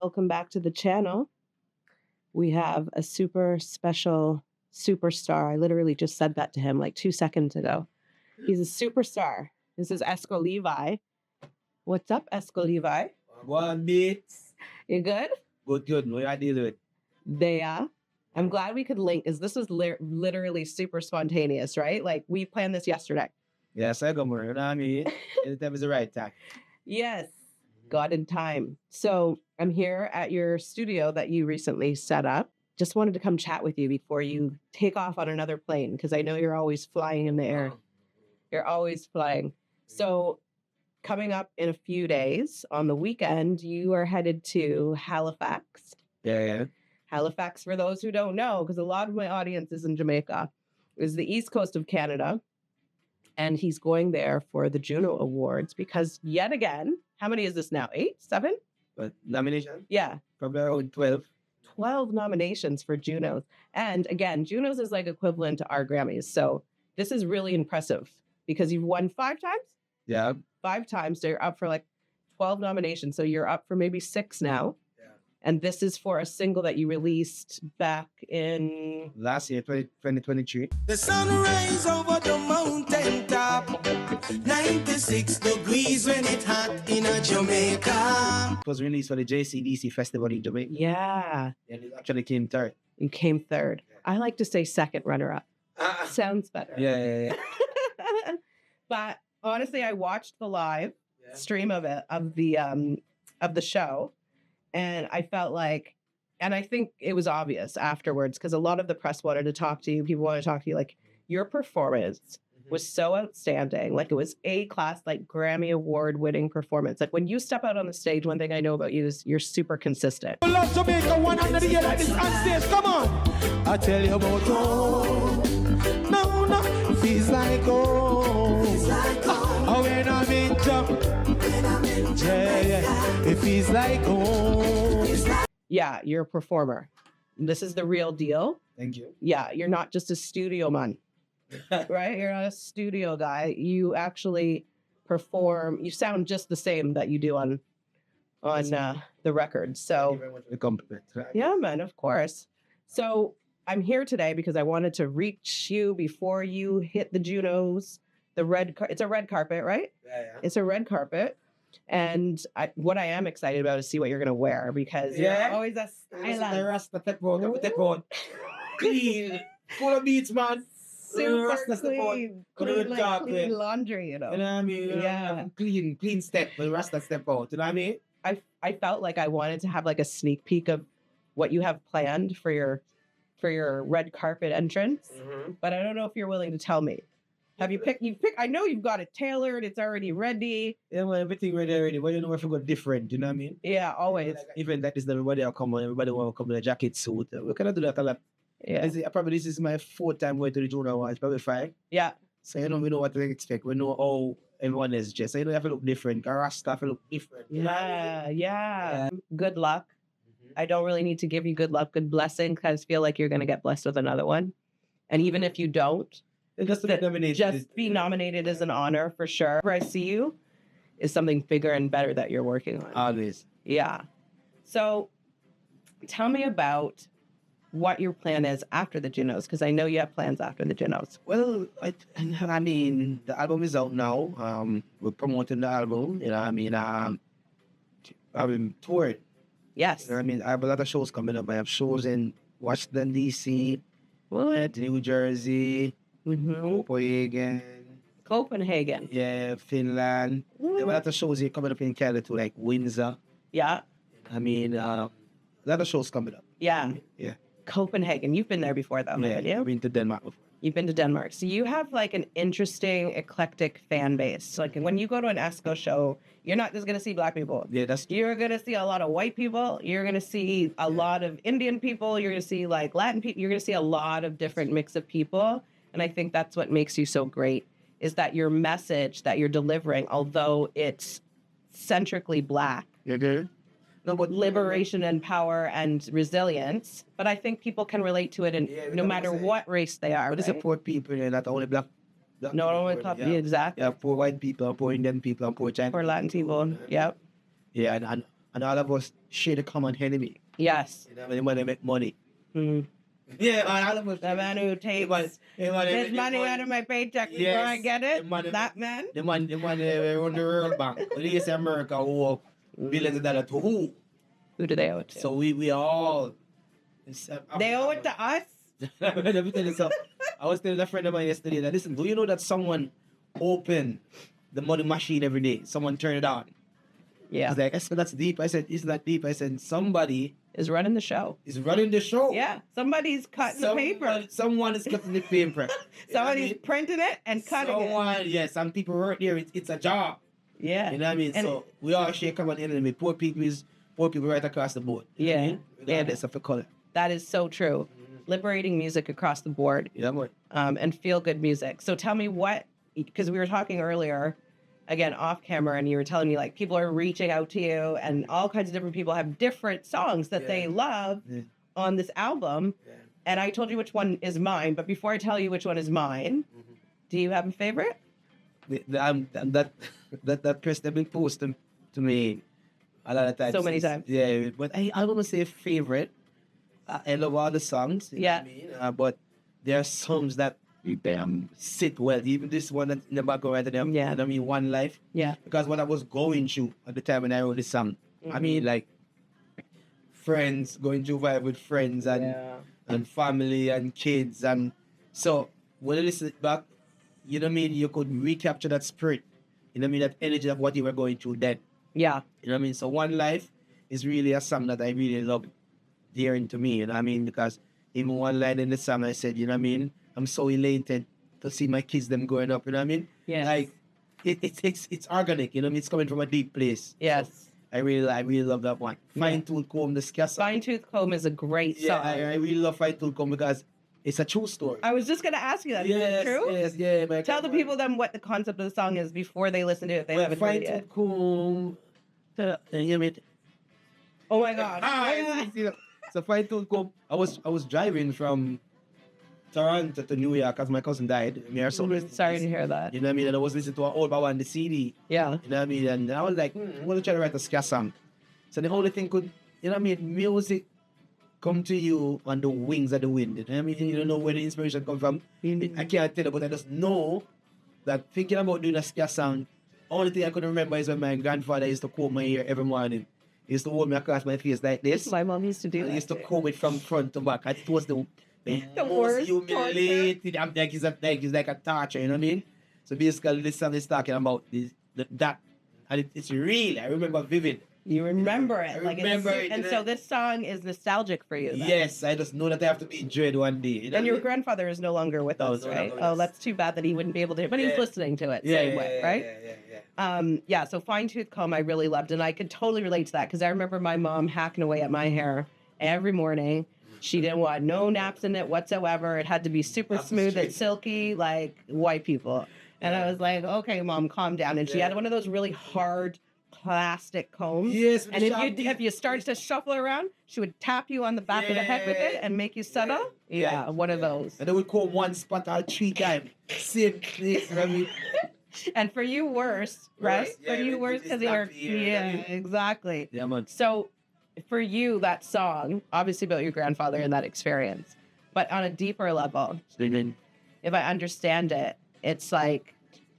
Welcome back to the channel. We have a super special superstar. I literally just said that to him like 2 seconds ago. He's a superstar. This is Exco Levi. What's up, Exco Levi? One bit. You good? Good. What I deal with? They are. I'm glad we could link, because this was literally super spontaneous, right? Like, we planned this yesterday. Yes, I go more. You know what I mean? Anytime is the right time. Yes. Got in time. So I'm here at your studio that you recently set up. Just wanted to come chat with you before you take off on another plane, because I know you're always flying in the air. You're always flying. So coming up in a few days on the weekend, you are headed to Halifax. Yeah. Halifax, for those who don't know, because a lot of my audience is in Jamaica, is the east coast of Canada. And he's going there for the Juno Awards because, yet again, how many is this now? 8? 7? But nomination? Yeah. Probably around 12. 12 nominations for Junos. And again, Junos is like equivalent to our Grammys. So this is really impressive because you've won 5 times? Yeah. 5 times. So you're up for like 12 nominations. So you're up for maybe 6 now. And this is for a single that you released back in... Last year, 2023. The sun rays over the mountain top. 96 degrees when it's hot in a Jamaica. It was released for the JCDC Festival in Jamaica. Yeah. And it actually came third. You came third. I like to say second runner-up. Sounds better. Yeah. But honestly, I watched the live stream of it, of the show. And I felt like, and I think it was obvious afterwards, because a lot of the press wanted to talk to you. People wanted to talk to you. Like, your performance was so outstanding. Like, it was A-class, like Grammy Award winning performance. Like, when you step out on the stage, one thing I know about you is you're super consistent. I love Jamaica 100 years like this on stage. Come on. I tell you about home. No, feels like home. Oh, when I'm in yeah, it feels like home. Yeah, you're a performer. This is the real deal. Thank you. Yeah, you're not just a studio man, right? You're not a studio guy. You actually perform. You sound just the same that you do on the record. So, Thank you very much for the compliment. yeah, man, of course. So I'm here today because I wanted to reach you before you hit the Junos. It's a red carpet, right? Yeah. It's a red carpet. And what I am excited about is see what you're going to wear, because you're always a stylist. Clean. Full of beats, man. Super clean. Clean, like clean laundry, You know what I mean? Yeah. Clean step. The rest of step out. You know what I mean? I felt like I wanted to have like a sneak peek of what you have planned for your red carpet entrance, but I don't know if you're willing to tell me. Have you picked? I know you've got it tailored. It's already ready. Yeah, well, everything ready already. But you know if we got different, you know what I mean? Yeah, always. Like, even that is everybody will come on. Everybody want to come in a jacket suit. We cannot do that a lot. Yeah. Probably this is my 4th time going to the Juno Awards. Probably 5. Yeah. So we know what to expect. We know how everyone is dressed. So you don't have to look different. Rasta have to look different. Yeah. Good luck. I don't really need to give you good luck, good blessing, because I feel like you're going to get blessed with another one. And even if you don't, Just be nominated is an honor for sure. Where I see you is something bigger and better that you're working on. Always. Yeah. So tell me about what your plan is after the Junos, because I know you have plans after the Junos. Well, I mean, the album is out now. We're promoting the album. You know what I mean? I've been toured. Yes. You know what I mean? I have a lot of shows coming up. I have shows in Washington, D.C., New Jersey, Copenhagen. Yeah, Finland. There are a lot of shows here coming up in Canada too, like Windsor. Yeah. I mean, a lot of shows coming up. Yeah. Yeah. Copenhagen. You've been there before, though, haven't you? I've been to Denmark before. You've been to Denmark. So you have like an interesting, eclectic fan base. Like when you go to an Exco show, you're not just going to see Black people. Yeah, You're going to see a lot of white people. You're going to see a lot of Indian people. You're going to see like Latin people. You're going to see a lot of different mix of people. And I think that's what makes you so great, is that your message that you're delivering, although it's centrically Black, No, but liberation and power and resilience. But I think people can relate to it, in no matter what race they are. But it's right? poor people, not only black. No, only top. Yeah, exactly. Yeah, poor white people, poor Indian people, poor Chinese. Poor Latin people. Yep. Yeah, and and all of us share the common enemy. Yes. You know, when they make money. Mhm. Yeah, man, all of us. The man who takes his money out of my paycheck before I get it. That man. The man run the World Bank. When you say America owe billions of dollars to who? Who do they owe it to? So we all. They owe it to us. Let me tell you something. I was telling a friend of mine yesterday that, listen, do you know that someone open the money machine every day? Someone turn it on. Yeah. He's like, I said, that's deep. I said, it's not deep. I said, somebody Is running the show. is running the show. Yeah. Somebody's cutting the paper. Someone is cutting the paper. Somebody's printing it and cutting it. Yeah, some people work there. It's a job. Yeah. You know what I mean? And so we all share common enemy. Poor people right across the board. Yeah. You know what I mean? Yeah. That's a color. That is so true. Liberating music across the board. Yeah, man. And feel good music. So tell me what, because we were talking earlier, again, off camera, and you were telling me like people are reaching out to you and all kinds of different people have different songs that they love on this album. Yeah. And I told you which one is mine. But before I tell you which one is mine, do you have a favorite? That person have been posting to me a lot of times. So many times. Yeah, but I wouldn't say favorite. I love all the songs. Yeah. Know what I mean? But there are songs that sit well. Even this one that's in the background right there. Yeah. You know what I mean? One Life. Yeah. Because what I was going through at the time when I wrote this song. I mean, like, friends, going through vibe with friends and family and kids. And so when you listen back, you know what I mean? You could recapture that spirit. You know what I mean? That energy of what you were going through then. Yeah. You know what I mean? So One Life is really a song that I really love hearing to me. You know what I mean? Because even one line in the song I said, you know what I mean? I'm so elated to see my kids them growing up, you know what I mean? Yeah. Like it's organic, you know what I mean? It's coming from a deep place. Yes. So I really love that one. Fine Tooth Comb, the ska song. Fine Tooth Comb is a great song. Yeah, I really love Fine Tooth Comb because it's a true story. I was just going to ask you that. Is it true? Yes, yeah. Man, Tell the people then what the concept of the song is before they listen to it if they haven't heard it yet. Fine Tooth Comb. You know Oh my God. So Fine Tooth Comb. I was driving from Toronto to New York because my cousin died. Sorry to hear that. You know what I mean? And I was listening to an old Bob on the CD. Yeah. You know what I mean? And I was like, I'm going to try to write a ska song. So the only thing could, you know what I mean? Music come to you on the wings of the wind. You know what I mean? You don't know where the inspiration come from. I can't tell you, but I just know that thinking about doing a ska song, only thing I could remember is when my grandfather used to comb my hair every morning. He used to hold me across my face like this. My mom used to do that. He used to comb it from front to back. It was the most worst humiliating. I'm like, it's like a torture, you know what I mean? So basically, this song is talking about that. And it's real. I remember vivid. You remember it. I remember it. And so this song is nostalgic for you then? Yes, I just know that I have to be enjoyed one day. You know And your what I mean? grandfather is no longer with us, no right? longer with Oh, us. that's too bad that he wouldn't be able to. But he's listening to it same way, right? Yeah. So Fine Tooth Comb I really loved. And I could totally relate to that because I remember my mom hacking away at my hair every morning. She didn't want no naps in it whatsoever. It had to be super smooth and silky like white people. And I was like, okay, Mom, calm down. And she had one of those really hard plastic combs. Yes. And if you started to shuffle around, she would tap you on the back of the head with it and make you settle. Yeah, one of those. And then we comb one spot or 3 times. Same place. You know what I mean? And for you, worse, right? Yeah, for you, worse because you're. Yeah, exactly. Yeah, man. So, for you, that song, obviously about your grandfather and that experience, but on a deeper level, if I understand it, it's like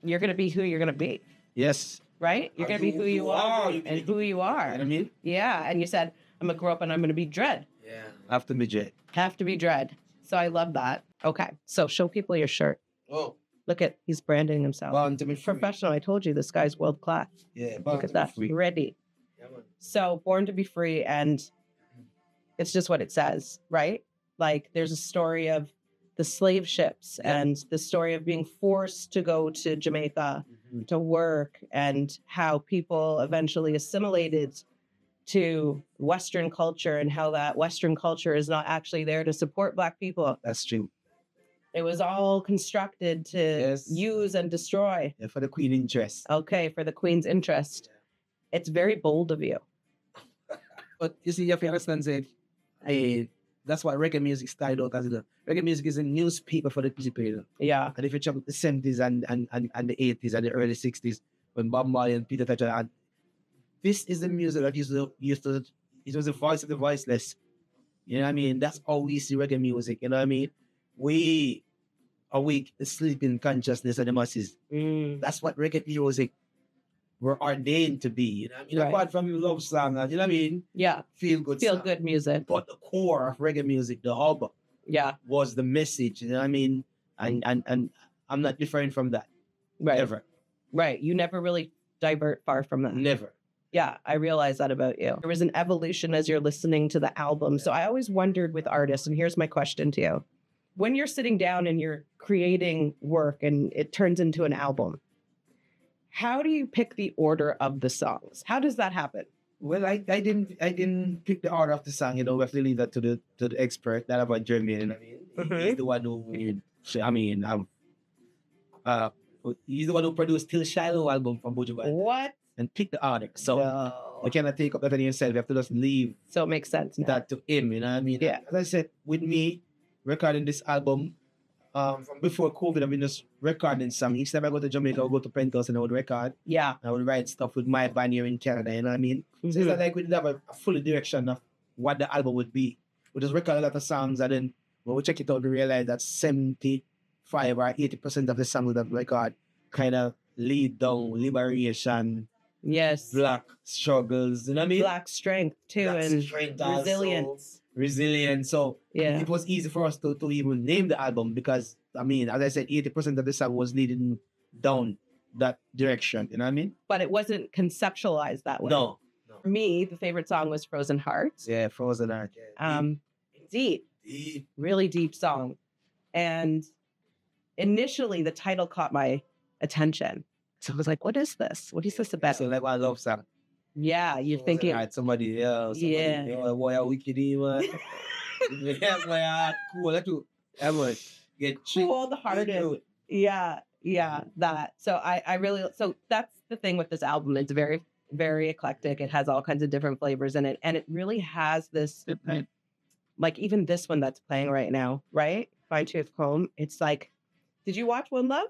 you're going to be who you're going to be. Yes. Right? You're going to be who you are and who you are. You know what I mean? Yeah. And you said, I'm going to grow up and I'm going to be Dread. Yeah. Have to be Dread. Have to be Dread. So I love that. Okay. So show people your shirt. Oh. Look at, he's branding himself. Born to be free. Professional. I told you, this guy's world class. Yeah. Look at that. Ready. Yeah, man. So Born to be Free, and it's just what it says, right? Like there's a story of the slave ships and the story of being forced to go to Jamaica to work and how people eventually assimilated to Western culture and how that Western culture is not actually there to support Black people. That's true. It was all constructed to use and destroy. Yeah, for the queen interest. Okay, for the Queen's interest. It's very bold of you. But you see, you have to understand, say, that's why reggae music started out as reggae music is a newspaper for the people. Yeah. And if you check the 70s and the 80s and the early 60s, when Bob Marley and Peter Thatcher had this is the music that it was the voice of the voiceless. You know what I mean? That's how we see reggae music. You know what I mean? We awake the sleeping consciousness of the masses. That's what reggae music were ordained to be. You know what I mean? Right. Apart from love song, you know what I mean? Yeah. Feel good Feel song. good music. But the core of reggae music, the hub, Yeah. was the message. You know what I mean? And I'm not different from that. Right. Ever. Right. You never really divert far from that. Never. Yeah, I realize that about you. There was an evolution as you're listening to the album. So I always wondered with artists, and here's my question to you. When you're sitting down and you're creating work and it turns into an album, how do you pick the order of the songs? How does that happen? Well, I didn't pick the order of the song. You know, we have to leave that to the expert. That about Jeremy. You know what I mean? He's the one who. I mean, he's the one who produced Till Shiloh album from Buju Banton What? and pick the order. So No. we cannot take up that on yourself. You have to just leave So it makes sense now. that to him. You know what I mean? Yeah. As I said, with me recording this album, from before COVID, I've been just recording some. Each time I go to Jamaica, I would go to Penthouse and I would record. Yeah. I would write stuff with my band here in Canada. You know what I mean? So it's Mhm. not like we didn't have a full direction of what the album would be. We just record a lot of songs, and then when we check it out, we realize that 75 or 80% of the songs that we record kind of lead down liberation, Yes. black struggles. You know what I mean? Black strength too, Black and strength also. resilience. Resilient. So Yeah. it was easy for us to even name the album because, I mean, as I said, 80% of the song was leading down that direction. You know what I mean? But it wasn't conceptualized that way. No. For me, the favorite song was Frozen Hearts. Yeah, Frozen Heart. Yeah. Deep, really deep song. And initially the title caught my attention. So I was like, what is this? What is this about? So like one love song. Yeah, you're thinking, Alright, somebody else. Yeah. Boy, a wicked man. Yeah, boy, cool. Let's do. Everyone get cold hearted. Yeah, that. So I really, so that's the thing with this album. It's very, very eclectic. It has all kinds of different flavors in it. And it really has this, like even this one that's playing right now, right? Fine Tooth Comb. It's like, did you watch One Love?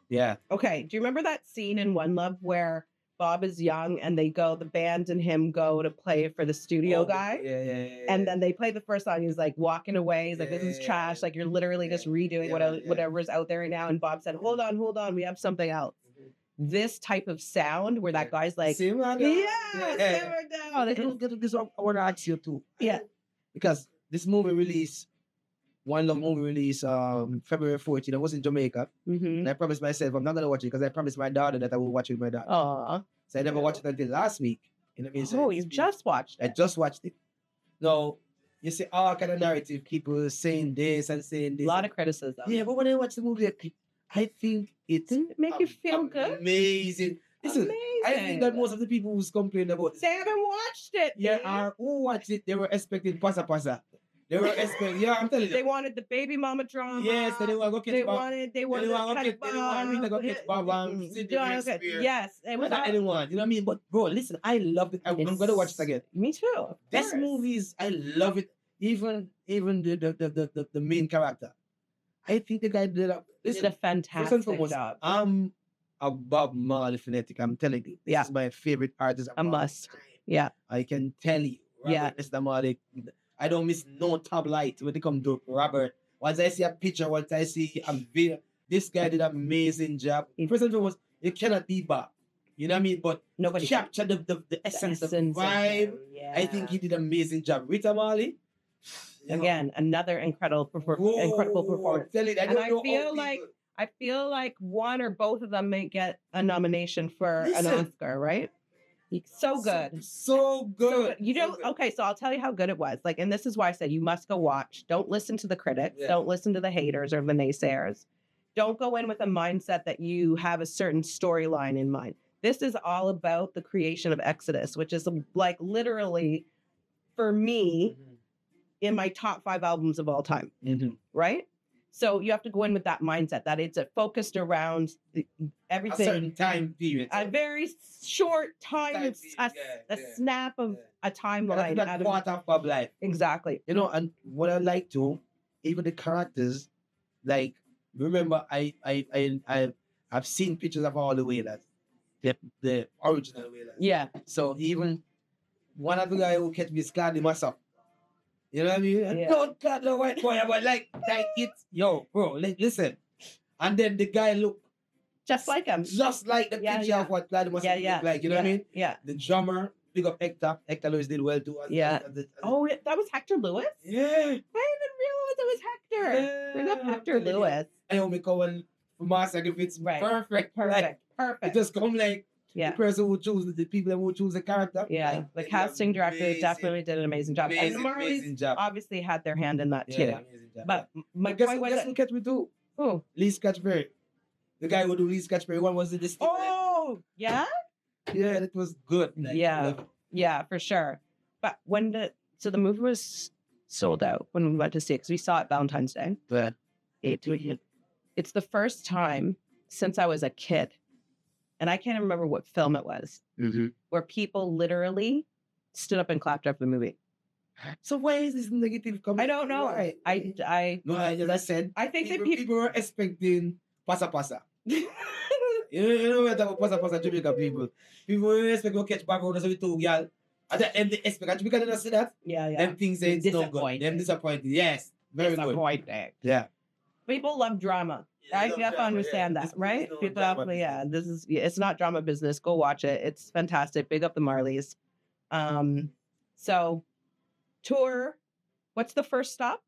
Yeah. Okay. Do you remember that scene in One Love where Bob is young and the band and him go to play for the studio guy? Yeah. And then they play the first song. He's like walking away. He's like, this is trash. Like you're literally just redoing whatever's out there right now. And Bob said, hold on. We have something else. This type of sound where that guy's like, simmer down. This one I want to ask you too. Yeah. Because this movie released, One Love movie released February 14th. I was in Jamaica. Mm-hmm. And I promised myself I'm not going to watch it because I promised my daughter that I will watch it with my daughter. Aw. So I never watched it until last week. You know what I mean? So Oh, you just watched I it. just watched it. No, you see all kind of narrative, people saying this and saying A this. lot of criticism. Yeah, but when I watch the movie, I think it's Didn't it make you feel good? Amazing. Listen, I think that most of the people who's complaining about They haven't watched it. who watched it, they were expecting pasa. They were expecting, I'm telling you. They wanted the baby mama drama. Yes, they didn't want to go catch Bob. They wanted to go catch Bob and Sidney Shakespeare. Yes, it was Not anyone, you know what I mean? But bro, listen, I love it. I'm going to watch it again. Me too. of This course. movies, I love it. Even the main character. I think the guy did a They did a fantastic first and foremost, job. I'm a Bob Marley fanatic. I'm telling you, this is my favorite artist. of A all must. time. Yeah. I can tell you. Yeah. Mr. Marley. I don't miss no top light when it comes to Robert. Once I see a picture, once I see a video, this guy did an amazing job. First and foremost, you cannot be Bob. You know what I mean? But Nobody capture the essence of the vibe. Yeah. I think he did an amazing job. Rita Marley. Again, another incredible performance. Tell it, And I feel like one or both of them may get a nomination for an Oscar, right? So good. So good. You know, okay, so I'll tell you how good it was. Like, and this is why I said you must go watch. Don't listen to the critics. Yeah. Don't listen to the haters or the naysayers. Don't go in with a mindset that you have a certain storyline in mind. This is all about the creation of Exodus, which is like literally, for me, in my top 5 albums of all time, right? So you have to go in with that mindset that it's focused around everything. A certain time period. A very short time, a snap of a timeline. That's part of Bob life. Exactly. You know, and what I like to, even the characters, like, remember, I've seen pictures of all the wailers. the original way. Like. Yeah. So even one of the guys who catch me scarred myself. You know what I mean? Yeah. Don't cut the white boy, but like it's yo, bro, listen. And then the guy look Just like him. just like the picture of what Glad must look like. You know what I mean? Yeah. The drummer, big up Hector. Hector Lewis did well too. Yeah. Oh, that was Hector Lewis? Yeah. I didn't realize it was Hector. Yeah. Bring up Hector Lewis. I only call one master if it's Right. perfect. Perfect. Like, it just come like Yeah. the person who chooses the people who choose the character. Yeah. The casting director definitely did an amazing job. And the Marleys amazing job. obviously had their hand in that too. Yeah, amazing job. But my guess point was who catch me too? who? Lee Scatchberry. The guy who do Lee Scatchberry one was the distinct. Oh, yeah? Yeah, it was good. Like, Yeah. Yeah, for sure. But so the movie was sold out when we went to see it because we saw it Valentine's Day. But It's the first time since I was a kid, and I can't remember what film it was, where people literally stood up and clapped after the movie. so why is this negative comment? I don't know. Why? No, as I said, I think that people were expecting pasa pasa. You know what about pasa pasa Jamaica people? People were expecting to catch background so we told y'all. And they expect Jamaica didn't see that. Yeah. Them things say it's no good. Them disappointed. Yes. Very good. Disappointing. Yeah. People love drama. I have to understand that, right? People have to, it's not drama business. Go watch it. It's fantastic. Big up the Marleys. So tour, what's the first stop?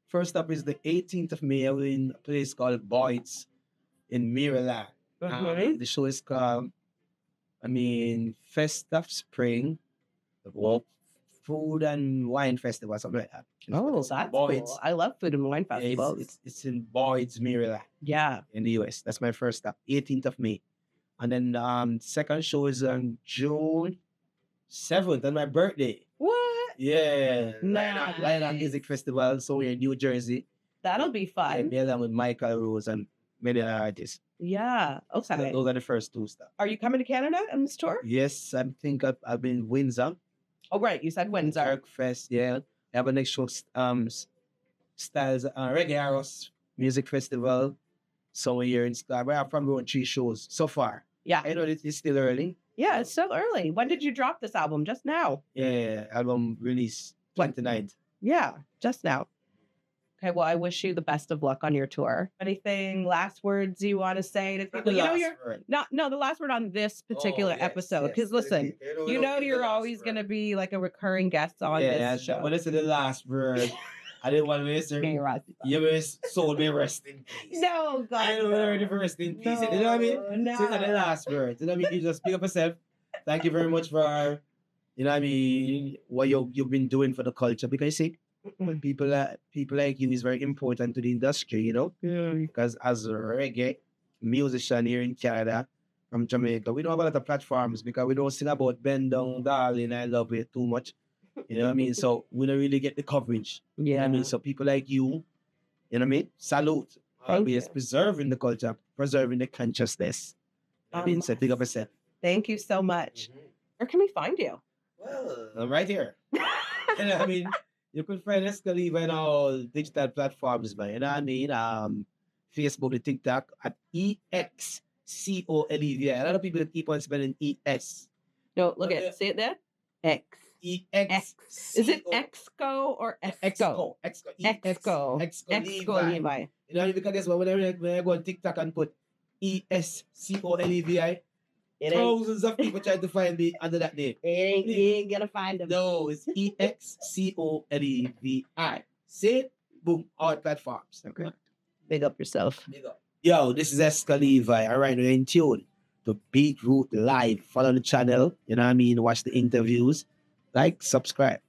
First up is the 18th of May. We're in a place called Boyd's in Maryland. The show is called, Fest of Spring, Food and Wine Festival, something like that. Oh, that's Boyd's. cool. I love food and wine festivals. It's in Boyd's, Maryland, Yeah. in the US. That's my first stop, 18th of May. And then second show is on June 7th on my birthday. What? Yeah. Nice. Lion Music Festival. So we're in New Jersey. That'll be fun. Yeah, along with Michael Rose and many other artists. Yeah. So Okay. those are the first two stops. Are you coming to Canada on this tour? Yes, I think I've been in Windsor. Oh, right. You said Windsor. Dark Fest, yeah. I have a next show, Styles Reggae Arrows Music Festival. So we're in Scarborough. I've probably won 3 shows so far. Yeah. I know it's still early. Yeah, it's still early. When did you drop this album? Just now? Yeah, album release 29th. Yeah, just now. Okay, well, I wish you the best of luck on your tour. Anything, last words you want to say to people? The last word on this particular episode. Because listen, you're always going to be like a recurring guest on this show. When I say the last word, I didn't want to miss her. Your soul may rest in peace. No, God. I don't want her to rest in peace. You know what I mean? No. So it's not the last word. You know what I mean? You just pick up yourself. Thank you very much for, what you've been doing for the culture. Because you see, people like you is very important to the industry, because as a reggae musician here in Canada from Jamaica, we don't have a lot of platforms because we don't sing about bend down, darling, I love it too much. You know what I mean? So we don't really get the coverage. Yeah. You know what I mean? So people like you know what I mean? Salute. Always preserving the culture, preserving the consciousness. I mean, so pick up yourself. Thank you so much. Where can we find you? Well, I'm right here. You know what I mean? You can find Exco Levi on all digital platforms, man. You know what I mean? Facebook and TikTok at EXCOLEVI. A lot of people keep on spelling ES. No, look at it. See it there? X. EX. Is it Exco or Exco? Exco. Exco Levi. You know, because guess what? When I go on TikTok and put ESCOLEVI, thousands of people try to find me under that name. You ain't gonna find them. No, it's EXCOLEVI. Say it, boom, all platforms. Okay. Big up yourself. Big up. Yo, this is Exco Levi. All right, we're in tune to Beat Root Live. Follow the channel. You know what I mean? Watch the interviews. Like, subscribe.